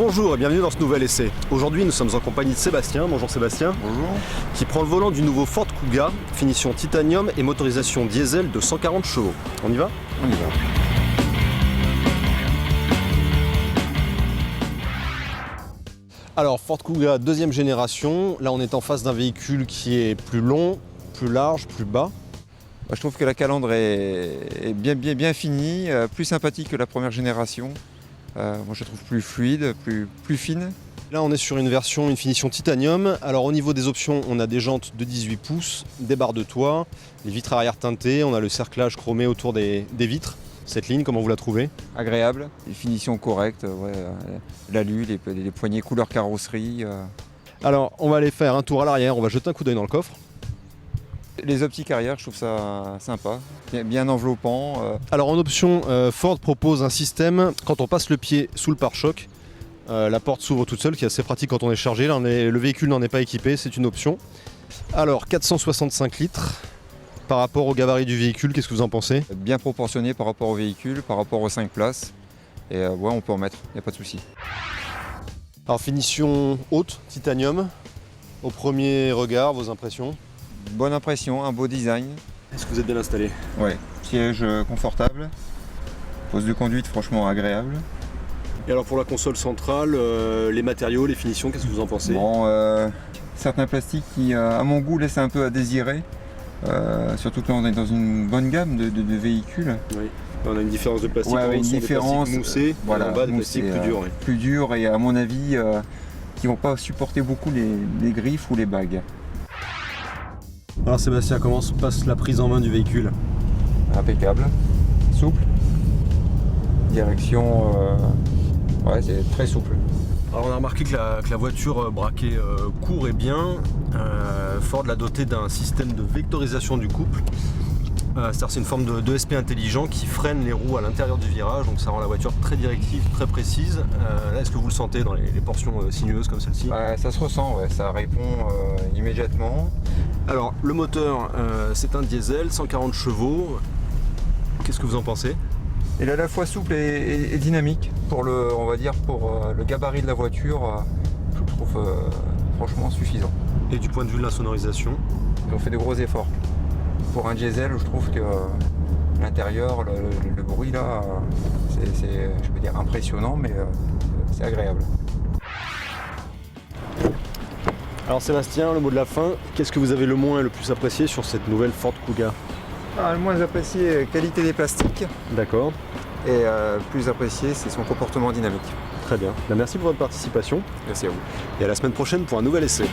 Bonjour et bienvenue dans ce nouvel essai. Aujourd'hui nous sommes en compagnie de Sébastien. Bonjour Sébastien. Bonjour. Qui prend le volant du nouveau Ford Kuga, finition titanium et motorisation diesel de 140 chevaux. On y va ? On y va. Alors Ford Kuga deuxième génération, là on est en face d'un véhicule qui est plus long, plus large, plus bas. Je trouve que la calandre est bien finie, plus sympathique que la première génération. Moi je la trouve plus fluide, plus fine. Là on est sur une finition titanium. Alors au niveau des options, on a des jantes de 18 pouces, des barres de toit, les vitres arrière teintées, on a le cerclage chromé autour des vitres. Cette ligne, comment vous la trouvez ? Agréable, une finition correcte, l'alu, les poignées couleur carrosserie. Alors on va aller faire un tour à l'arrière, on va jeter un coup d'œil dans le coffre. Les optiques arrière, je trouve ça sympa, bien enveloppant. Alors en option, Ford propose un système, quand on passe le pied sous le pare-choc, la porte s'ouvre toute seule, qui est assez pratique quand on est chargé. Là, le véhicule n'en est pas équipé, c'est une option. Alors 465 litres, par rapport au gabarit du véhicule, qu'est-ce que vous en pensez ? Bien proportionné par rapport au véhicule, par rapport aux 5 places. Et on peut en mettre, il n'y a pas de souci. Alors finition haute, titanium, au premier regard, vos impressions ? Bonne impression, un beau design. Est-ce que vous êtes bien installé ? Ouais, siège confortable, poste de conduite franchement agréable. Et alors pour la console centrale, les matériaux, les finitions, qu'est-ce que vous en pensez ? Bon, certains plastiques qui, à mon goût, laissent un peu à désirer. Surtout que là on est dans une bonne gamme de véhicules. Oui. On a une différence de plastique, une différence, des plastiques moussés, voilà, et en bas des plastiques plus durs. Plus durs et à mon avis qui vont pas supporter beaucoup les griffes ou les bagues. Alors Sébastien, comment se passe la prise en main du véhicule ? Impeccable, souple, direction, c'est très souple. Alors on a remarqué que la voiture braquait court et bien. Ford l'a dotée d'un système de vectorisation du couple. C'est-à-dire c'est une forme de SP intelligent qui freine les roues à l'intérieur du virage, donc ça rend la voiture très directive, très précise. Là, est-ce que vous le sentez dans les portions sinueuses comme celle-ci ? Ça se ressent, ça répond immédiatement. Alors le moteur, c'est un diesel, 140 chevaux. Qu'est-ce que vous en pensez ? Il est à la fois souple et dynamique pour le gabarit de la voiture. Je le trouve franchement suffisant. Et du point de vue de la sonorisation ? Ils ont fait de gros efforts. Pour un diesel, je trouve que l'intérieur, le bruit là, c'est je peux dire impressionnant, mais c'est agréable. Alors Sébastien, le mot de la fin, qu'est-ce que vous avez le moins et le plus apprécié sur cette nouvelle Ford Kuga ? Le moins apprécié, qualité des plastiques. D'accord. Et plus apprécié, c'est son comportement dynamique. Très bien. Merci pour votre participation. Merci à vous. Et à la semaine prochaine pour un nouvel essai.